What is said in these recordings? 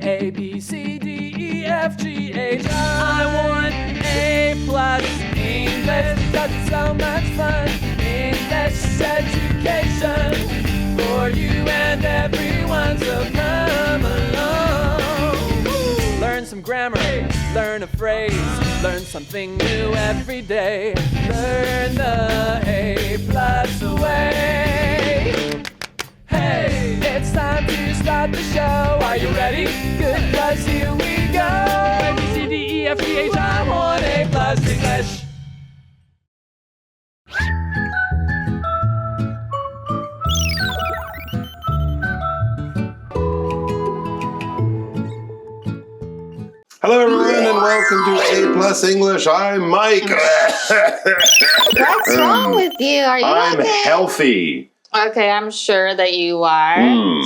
A, B, C, D, E, F, G, H, I want A+, English, because it's so much fun. English education for you and everyone, so come along. Learn some grammar, learn a phrase, learn something new every day. Learn the A+ way. Hey, it's time to start the show. Are you ready? Good, 'cause here we go. A, B, C, D, E, F, G, H, I want A+ English. Hello, everyone, and welcome to A+ English. I'm Mike. What's wrong with you? Are you I'm okay? healthy. Okay, I'm sure that you are.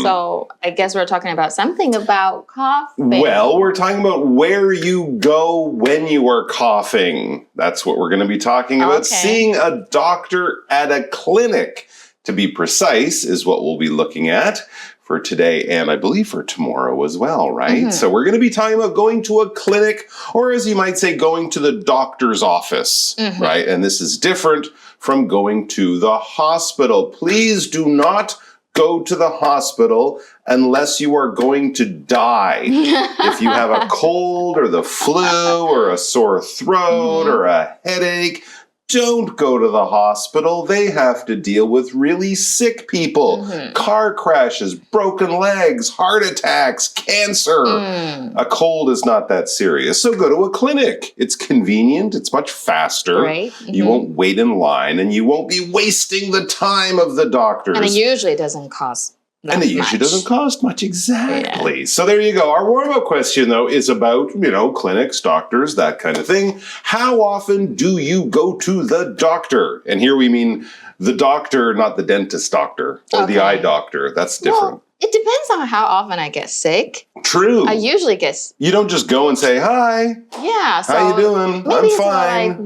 So I guess we're talking about something about coughing. Well, we're talking about where you go when you are coughing. That's what we're going to be talking about. Okay. Seeing a doctor at a clinic, to be precise, is what we'll be looking at for today and I believe for tomorrow as well, right? So we're going to be talking about going to a clinic, or as you might say, going to the doctor's office, right? And this is different from going to the hospital. Please do not go to the hospital unless you are going to die. If you have a cold or the flu or a sore throat or a headache, don't go to the hospital. They have to deal with really sick people. Car crashes, broken legs, heart attacks, cancer. A cold is not that serious. So go to a clinic. It's convenient. It's much faster. Right. You won't wait in line and you won't be wasting the time of the doctors. And it usually doesn't cost that And it usually much. doesn't cost much, exactly. So there you go. Our warm-up question, though, is about, clinics, doctors, that kind of thing. How often do you go to the doctor? And here we mean the doctor, not the dentist doctor, or the eye doctor. That's different. Well, it depends on how often I get sick. True. I usually get You don't just go and say, hi, yeah. So how you doing? maybe I'm it's fine.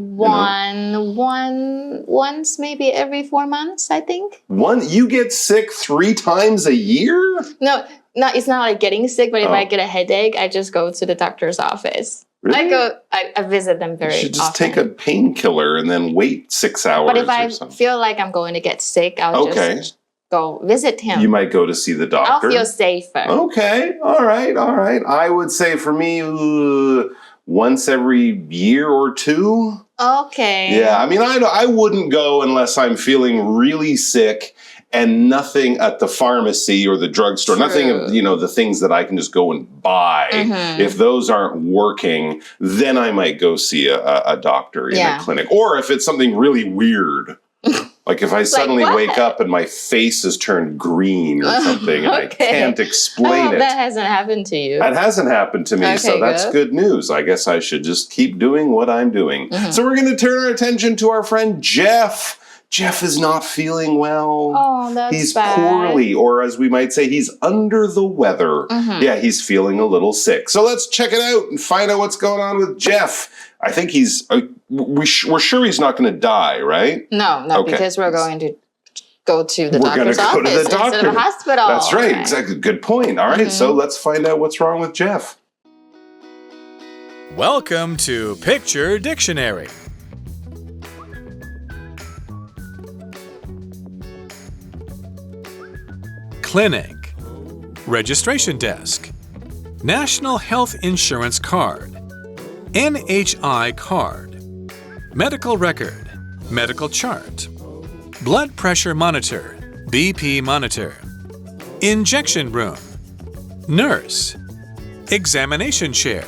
once maybe every 4 months, I think. You get sick 3 times a year? No, it's not like getting sick, but if I get a headache, I just go to the doctor's office. Really? I visit them very You should just often. take a painkiller and then wait 6 hours But if or I something. feel like I'm going to get sick, I'll just go visit him. You might go to see the doctor. I'll feel safer. Okay, all right. I would say for me, once every year or 2. Okay. Yeah, I mean, I wouldn't go unless I'm feeling really sick and nothing at the pharmacy or the drugstore, nothing of, the things that I can just go and buy. If those aren't working, then I might go see a doctor in a clinic. Or if it's something really weird. Like if I suddenly wake up and my face has turned green or something and I can't explain it. That hasn't happened to you. That hasn't happened to me, Okay, so that's good news. I guess I should just keep doing what I'm doing. So we're going to turn our attention to our friend Jeff. Jeff is not feeling well. Oh, that's He's bad. poorly, or as we might say, he's under the weather. Yeah, he's feeling a little sick. So let's check it out and find out what's going on with Jeff. I think we're sure he's not going to die, right? No, because we're going to go to the We're doctor's gonna go to office the doctor. instead of a hospital. That's right, exactly. Good point. All right, so let's find out what's wrong with Jeff. Welcome to Picture Dictionary. Clinic, registration desk, National Health Insurance card, NHI card, medical record, medical chart, blood pressure monitor, BP monitor, injection room, nurse, examination chair,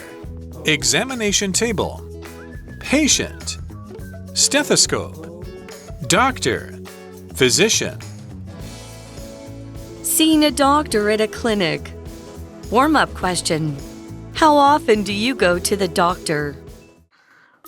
examination table, patient, stethoscope, doctor, physician. Seeing a doctor at a clinic. Warm-up question. How often do you go to the doctor?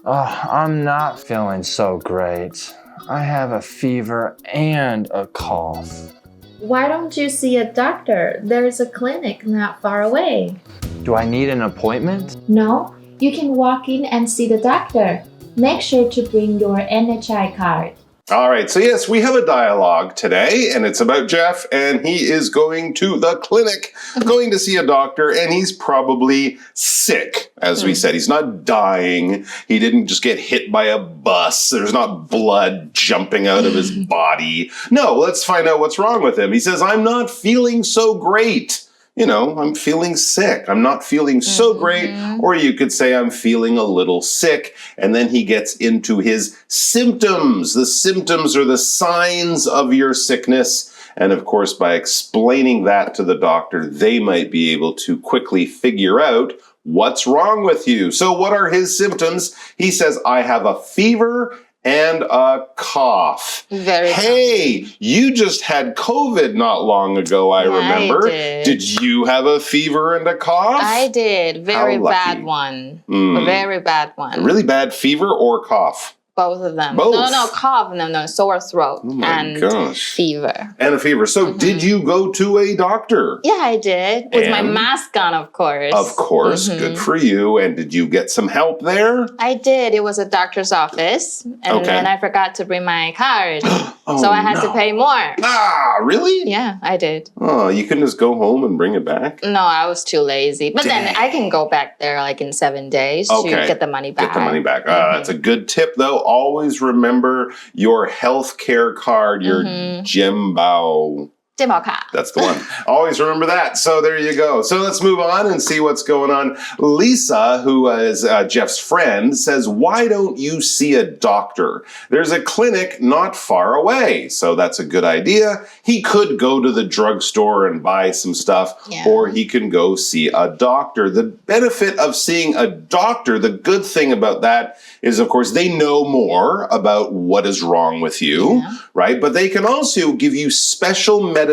I'm not feeling so great. I have a fever and a cough. Why don't you see a doctor? There's a clinic not far away. Do I need an appointment? No, you can walk in and see the doctor. Make sure to bring your NHI card. All right, so yes, we have a dialogue today, and it's about Jeff, and he is going to the clinic, going to see a doctor, and he's probably sick, as we said. He's not dying. He didn't just get hit by a bus. There's not blood jumping out of his body. No, let's find out what's wrong with him. He says, I'm not feeling so great. You know, I'm feeling sick. I'm not feeling so great. Or you could say I'm feeling a little sick. And then he gets into his symptoms. The symptoms are the signs of your sickness. And of course, by explaining that to the doctor, they might be able to quickly figure out what's wrong with you. So what are his symptoms? He says, I have a fever and a cough. Hey, you just had COVID not long ago, I remember. I did. Did you have a fever and a cough? I did. Very bad one. A very bad one. A really bad fever or cough? Both of them. Both? No, cough. No, sore throat. Oh my gosh. Fever. And a fever. So did you go to a doctor? Yeah, I did. With my mask on, of course. Of course. Good for you. And did you get some help there? I did. It was a doctor's office. And then I forgot to bring my card. So I had to pay more. Ah, really? Yeah, I did. Oh, you couldn't just go home and bring it back? No, I was too lazy. But then I can go back there like in 7 days to get the money back. Get the money back. That's a good tip, though. Always remember your health care card, your Jimbao. 健保卡. That's the one. Always remember that. So there you go. So let's move on and see what's going on. Lisa, who is Jeff's friend, says, why don't you see a doctor? There's a clinic not far away. So that's a good idea. He could go to the drugstore and buy some stuff, or he can go see a doctor. The benefit of seeing a doctor, the good thing about that is, of course, they know more about what is wrong with you, right? But they can also give you special medicine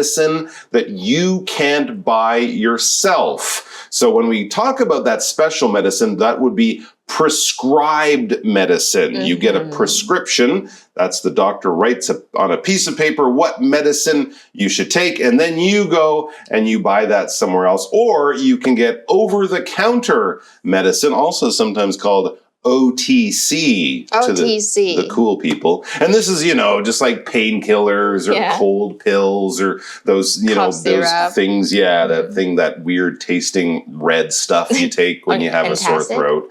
that you can't buy yourself. So when we talk about that special medicine, that would be prescribed medicine. You get a prescription. That's the doctor writes on a piece of paper what medicine you should take, and then you go and you buy that somewhere else. Or you can get over-the-counter medicine, also sometimes called OTC to the cool people. And this is, just like painkillers or cold pills or those, those things. Yeah, that thing, that weird tasting red stuff you take when you have a sore throat.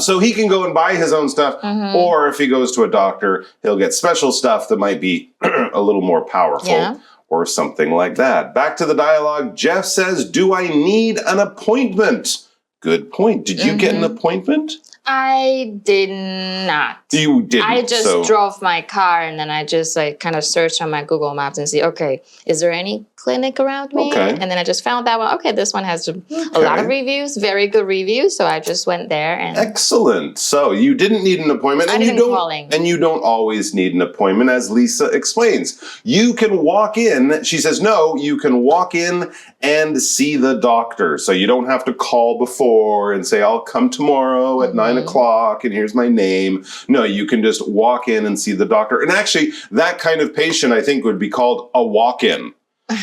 So he can go and buy his own stuff. Or if he goes to a doctor, he'll get special stuff that might be a little more powerful. Or something like that. Back to the dialogue. Jeff says, do I need an appointment? Good point. Did you get an appointment? I did not. You didn't. I just drove my car and then I just kind of searched on my Google Maps and see, okay, is there any clinic around me? And then I just found that one. Okay, this one has a lot of reviews, very good reviews. So I just went there and excellent. So you didn't need an appointment, and you don't always need an appointment, as Lisa explains. You can walk in. She says, no, you can walk in and see the doctor. So you don't have to call before and say, I'll come tomorrow at 9 o'clock and here's my name. No, you can just walk in and see the doctor. And actually, that kind of patient, I think, would be called a walk-in.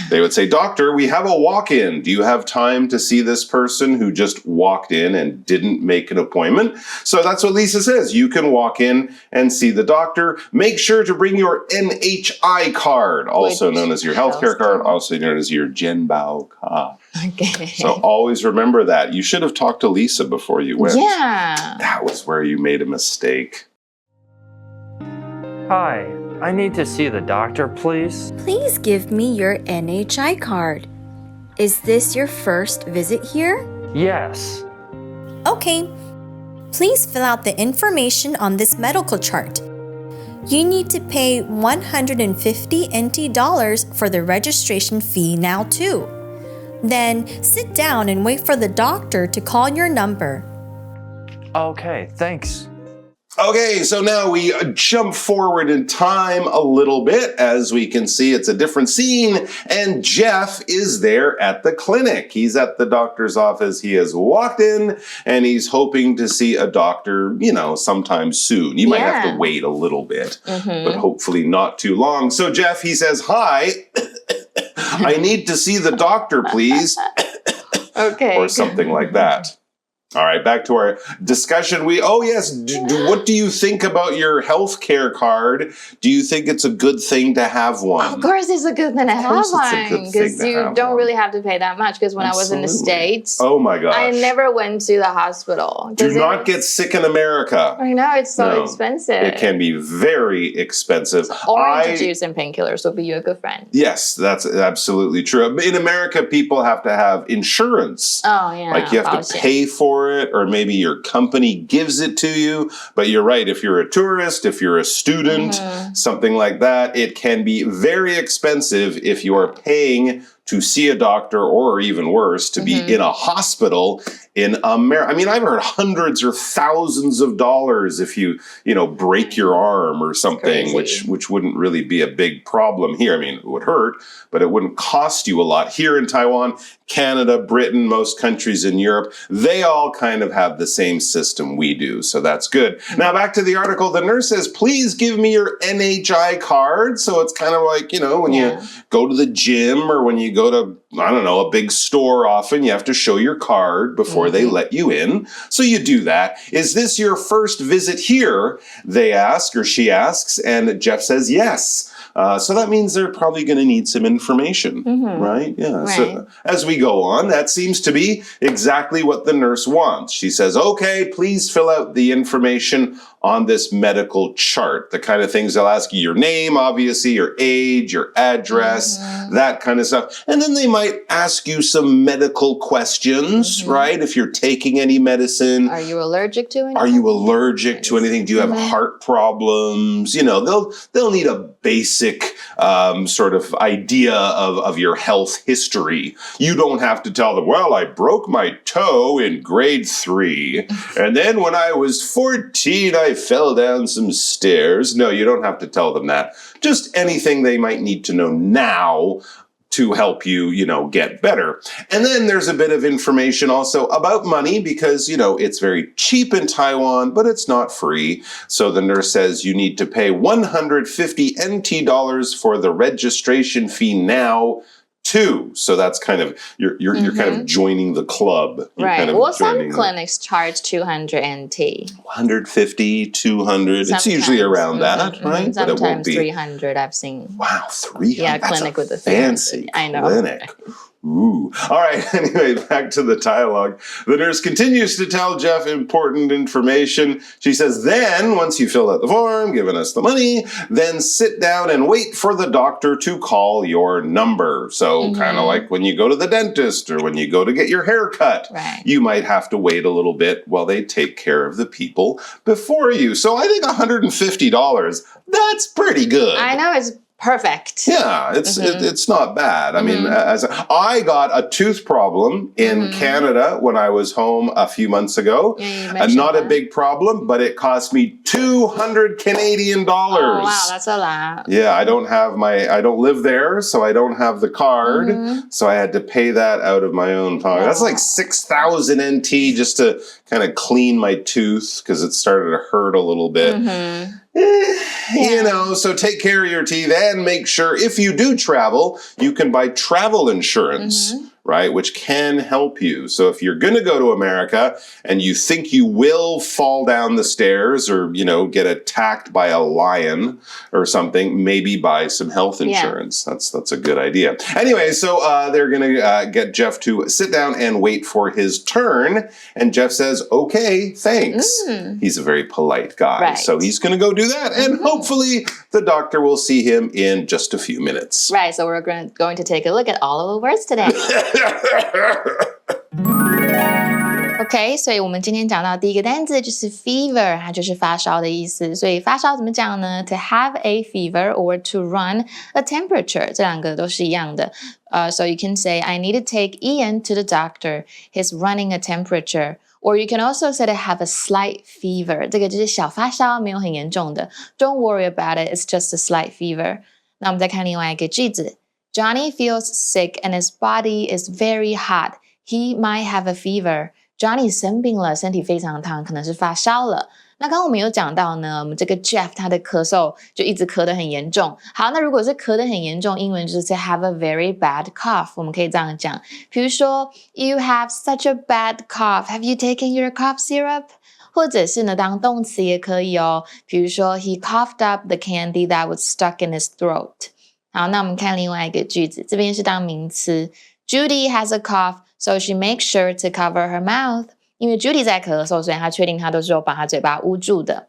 They would say, doctor, we have a walk-in. Do you have time to see this person who just walked in and didn't make an appointment? So that's what Lisa says. You can walk in and see the doctor. Make sure to bring your NHI card, also known as your healthcare card, also known as your Jimbao card. Okay. So always remember that. You should have talked to Lisa before you went. Yeah. That was where you made a mistake. Hi, I need to see the doctor, please. Please give me your NHI card. Is this your first visit here? Yes. Okay. Please fill out the information on this medical chart. You need to pay 150 NT dollars for the registration fee now too. Then sit down and wait for the doctor to call your number. Okay, thanks. Okay, so now we jump forward in time a little bit. As we can see, it's a different scene, and Jeff is there at the clinic. He's at the doctor's office. He has walked in, and he's hoping to see a doctor, sometime soon. You might have to wait a little bit, but hopefully not too long. So Jeff, he says, hi, I need to see the doctor, please. Okay. Or something like that. All right, back to our discussion. What do you think about your health care card? Do you think it's a good thing to have one? Of course it's a good thing to have one because you don't really have to pay that much because when I was in the States, oh my gosh, I never went to the hospital. Do not get sick in America. I know, it's so expensive. It can be very expensive. Orange juice and painkillers will be your good friend. Yes, that's absolutely true. In America, people have to have insurance. Oh, yeah. Like you have to pay for it, or maybe your company gives it to you. But you're right, if you're a tourist, if you're a student, something like that, it can be very expensive if you are paying to see a doctor, or even worse, to be in a hospital in America. I mean, I've heard hundreds or thousands of dollars if you break your arm or something, which wouldn't really be a big problem here. I mean, it would hurt, but it wouldn't cost you a lot. Here in Taiwan, Canada, Britain, most countries in Europe, they all kind of have the same system we do. So that's good. Now back to the article. The nurse says, please give me your NHI card. So it's kind of like, when you go to the gym or when you go to, I don't know, a big store often, you have to show your card before they let you in. So you do that. Is this your first visit here? They ask, or she asks, and Jeff says yes. So that means they're probably going to need some information, right? Yeah. Right. So as we go on, that seems to be exactly what the nurse wants. She says, okay, please fill out the information on this medical chart. The kind of things they'll ask you: your name, obviously, your age, your address, that kind of stuff. And then they might ask you some medical questions, right? If you're taking any medicine. Are you allergic to anything? Are you allergic to anything? Do you have heart problems? They'll need a basic sort of idea of your health history. You don't have to tell them, well, I broke my toe in grade 3. And then when I was 14, I fell down some stairs. No, you don't have to tell them that. Just anything they might need to know now to help you, get better. And then there's a bit of information also about money because, it's very cheap in Taiwan, but it's not free. So the nurse says you need to pay 150 NT dollars for the registration fee now, too. So that's kind of, you're kind of joining the club. Right. Well, some clinics charge 200 NT. 150, 200. Sometimes. It's usually around that, right? Sometimes but it won't be 300 I've seen. Wow, 300. Yeah, that's clinic with a fancy I know. Clinic. Ooh. All right. Anyway, back to the dialogue. The nurse continues to tell Jeff important information. She says, then, once you fill out the form, given us the money, then sit down and wait for the doctor to call your number. So kind of like when you go to the dentist or when you go to get your hair cut, you might have to wait a little bit while they take care of the people before you. So I think $150, that's pretty good. I know, it's perfect. Yeah, it's not bad. I mean, I got a tooth problem in Canada when I was home a few months ago. Yeah, not a big problem, but it cost me 200 Canadian dollars. Oh, wow, that's a lot. Yeah, I don't live there, so I don't have the card. So I had to pay that out of my own pocket. That's like 6,000 NT just to kind of clean my tooth because it started to hurt a little bit. So take care of your teeth and make sure if you do travel, you can buy travel insurance, right? Which can help you. So if you're going to go to America and you think you will fall down the stairs or, get attacked by a lion or something, maybe buy some health insurance. Yeah. That's a good idea. Anyway, so they're going to get Jeff to sit down and wait for his turn. And Jeff says, okay, thanks. He's a very polite guy. Right. So he's going to go do that. And hopefully the doctor will see him in just a few minutes. Right. So we're going to take a look at all of the words today. OK， 所以我们今天讲到第一个单字就是 fever， 它就是发烧的意思。所以发烧怎么讲呢？ To have a fever or to run a temperature， 这两个都是一样的。So you can say, I need to take Ian to the doctor. He's running a temperature. Or you can also say to have a slight fever. 这个就是小发烧，没有很严重的。Don't worry about it. It's just a slight fever. 那我们再看另外一个句子。Johnny feels sick and his body is very hot. He might have a fever. Johnny 生病了，身体非常烫，可能是发烧了。那刚刚我们有讲到呢，我们这个 Jeff 他的咳嗽就一直咳得很严重。好，那如果是咳得很严重，英文就是 have a very bad cough， 我们可以这样讲。比如说 You have such a bad cough. Have you taken your cough syrup? 或者是呢，当动词也可以哦。比如说 He coughed up the candy that was stuck in his throat. 好，那我们看另外一个句子，这边是当名词。Judy has a cough, so she makes sure to cover her mouth. 因为 Judy 在咳嗽，所以她确定她都是有把她嘴巴捂住的。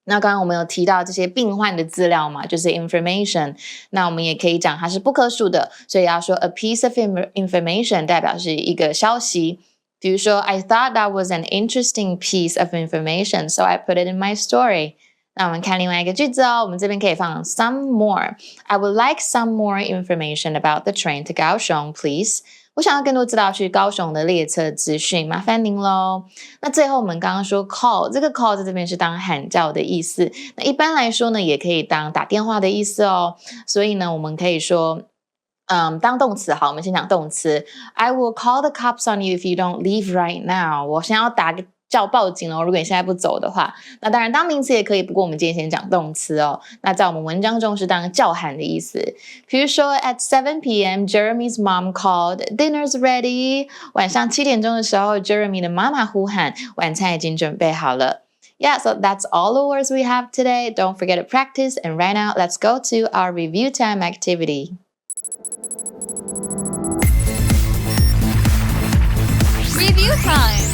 那刚刚我们有提到这些病患的资料嘛，就是 information。那我们也可以讲它是不可数的，所以要说 a piece of information 代表是一个消息。比如说 I thought that was an interesting piece of information, so I put it in my story. 那我们看另外一个句子哦，我们这边可以放 some more. I would like some more information about the train to Kaohsiung, please. 我想要更多知道去高雄的列车资讯，麻烦您咯。那最后我们刚刚说 call， 这个 call 在这边是当喊叫的意思。那一般来说呢，也可以当打电话的意思哦。所以呢，我们可以说当动词。好，我们先讲动词。I will call the cops on you if you don't leave right now. 我想要叫报警哦，如果你现在不走的话。那当然当名词也可以，不过我们今天先讲动词哦。那在我们文章中是当叫喊的意思。比如说 At 7 p.m. Jeremy's mom called, Dinner's ready. 晚上7点钟的时候 Jeremy 的妈妈呼喊，晚餐已经准备好了。Yeah, so that's all the words we have today. Don't forget to practice. And right now, let's go to our review time activity. Review time.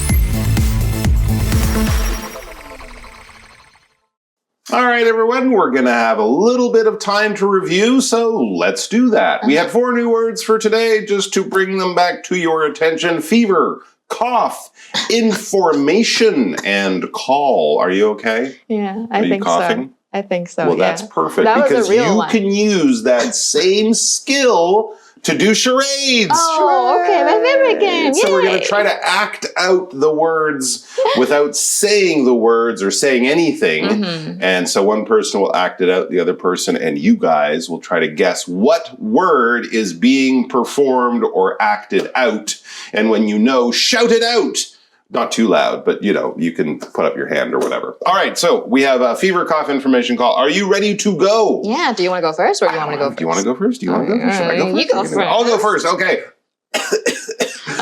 All right, everyone, we're going to have a little bit of time to review, so let's do that. We had 4 new words for today, just to bring them back to your attention. Fever, cough, information, and call. Are you okay? Yeah, I think coughing? so. I think so. Well, yeah. that's perfect that because was a real you one. can use that same skill to do charades. Oh, okay, my favorite game. So we're going Yay. to try to act out the words without saying the words or saying anything. Mm-hmm. And so one person will act it out, the other person, and you guys will try to guess what word is being performed or acted out. And when you know, shout it out. Not too loud, but you can put up your hand or whatever. All right, so we have a fever, cough, information, call. Are you ready to go? Yeah, do you want to go first or do you want me to go first? Do you want to go first? Do you want to go first? Should I go first? You go first. I'll go first, okay.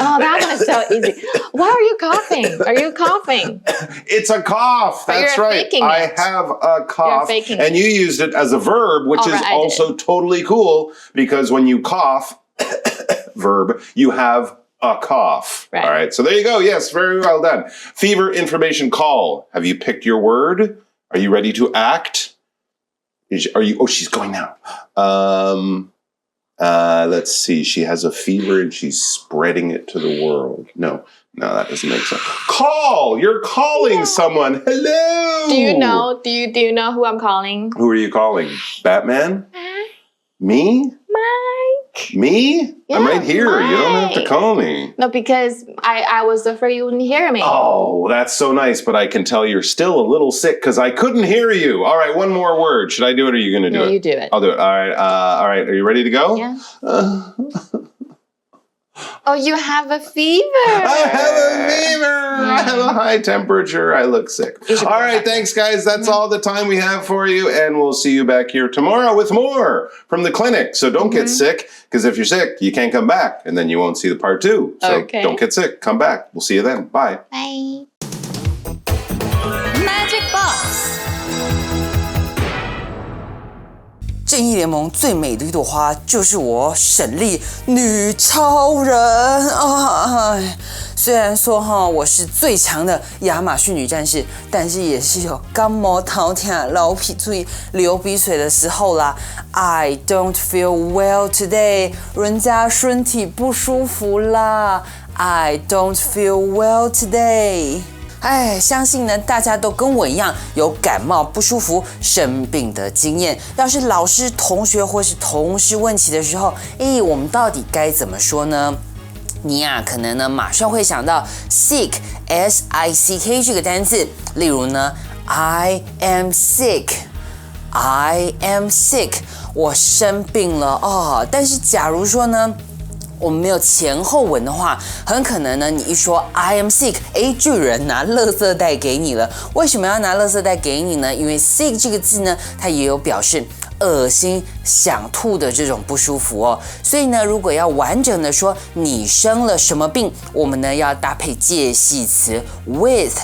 Oh, that one is so easy. Why are you coughing? Are you coughing? It's a cough. But That's you're right. faking I it. have a cough. You're faking and it. you used it as a verb, which is also totally cool because when you cough, verb, you have a cough. Right. All right. So there you go. Yes, very well done. Fever, information, call. Have you picked your word? Are you ready to act? Oh, she's going now. Let's see. She has a fever and she's spreading it to the world. No, that doesn't make sense. Call. You're calling someone. Hello. Do you know? Do you know who I'm calling? Who are you calling? Batman? Me? Mike. Me? Yeah, I'm right here. Mike. You don't have to call me. No, because I was afraid you wouldn't hear me. Oh, that's so nice, but I can tell you're still a little sick because I couldn't hear you. All right, one more word. Should I do it or are you going to do it? No, you do it. I'll do it. All right. Are you ready to go? Yeah. Oh, you have a fever. I have a fever. I have a high temperature. I look sick. All right, thanks, guys. That's all the time we have for you, and we'll see you back here tomorrow with more from the clinic. So don't get sick, because if you're sick, you can't come back, and then you won't see the part 2. So don't get sick. Come back. We'll see you then. Bye. Bye. Magic Box. 正义联盟最美的一朵花就是我沈丽女超人啊！虽然说我是最强的亚马逊女战士，但是也是有感冒头痛、流鼻水、流鼻水的时候啦。I don't feel well today， 人家身体不舒服啦。I don't feel well today。相信呢，大家都跟我一样有感冒不舒服、生病的经验。要是老师、同学或是同事问起的时候，我们到底该怎么说呢？你可能呢马上会想到 sick S-I-C-K 这个单字，例如呢 I am sick， 我生病了但是假如说呢，我们没有前后文的话，很可能呢，你一说 I am sick， 巨人拿垃圾袋给你了。为什么要拿垃圾袋给你呢？因为 sick 这个字呢，它也有表示恶心、想吐的这种不舒服哦。所以呢，如果要完整的说你生了什么病，我们呢要搭配介系词 with。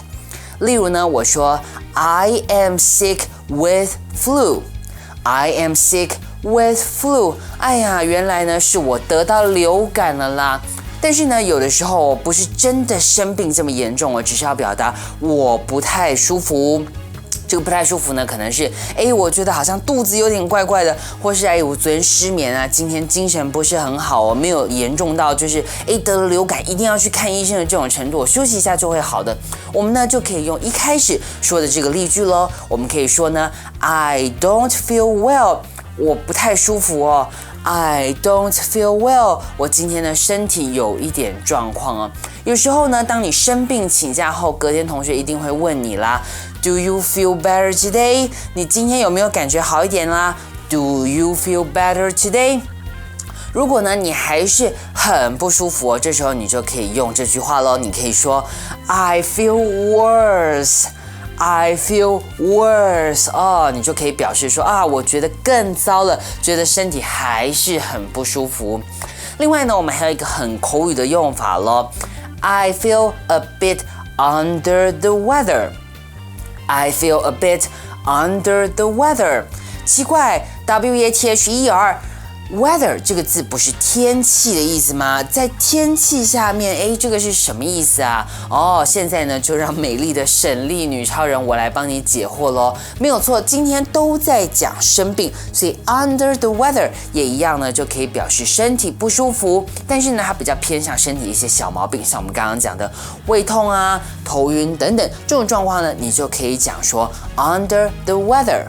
例如呢，我说 I am sick with flu。I am sick with flu。哎呀，原来呢是我得到流感了啦。但是呢，有的时候不是真的生病这么严重，我只是要表达我不太舒服。这个不太舒服呢，可能是我觉得好像肚子有点怪怪的，或是我昨天失眠啊，今天精神不是很好哦，没有严重到就是得了流感一定要去看医生的这种程度，我休息一下就会好的。我们呢就可以用一开始说的这个例句咯，我们可以说呢 I don't feel well， 我不太舒服哦。I don't feel well， 我今天的身体有一点状况哦。有时候呢，当你生病请假后，隔天同学一定会问你啦 ，Do you feel better today？ 你今天有没有感觉好一点啦 ？Do you feel better today？ 如果呢你还是很不舒服哦，这时候你就可以用这句话咯，你可以说 I feel worse。I feel worse 哦，你就可以表示说我觉得更糟了，觉得身体还是很不舒服。另外呢，我们还有一个很口语的用法咯 I feel a bit under the weather。 I feel a bit under the weather。 奇怪 W-A-T-H-E-R weather 这个字不是天气的意思吗？在天气下面，这个是什么意思啊？现在呢就让美丽的省力女超人我来帮你解惑咯。没有错，今天都在讲生病，所以 under the weather 也一样呢，就可以表示身体不舒服，但是呢它比较偏向身体一些小毛病，像我们刚刚讲的胃痛啊、头晕等等这种状况呢，你就可以讲说 under the weather。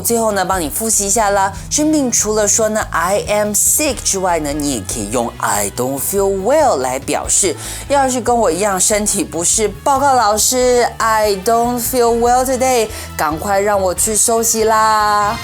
最后呢，帮你复习一下啦。生病除了说呢 I am sick 之外呢，你也可以用 I don't feel well 来表示。要是跟我一样身体不适，报告老师 I don't feel well today， 赶快让我去休息啦。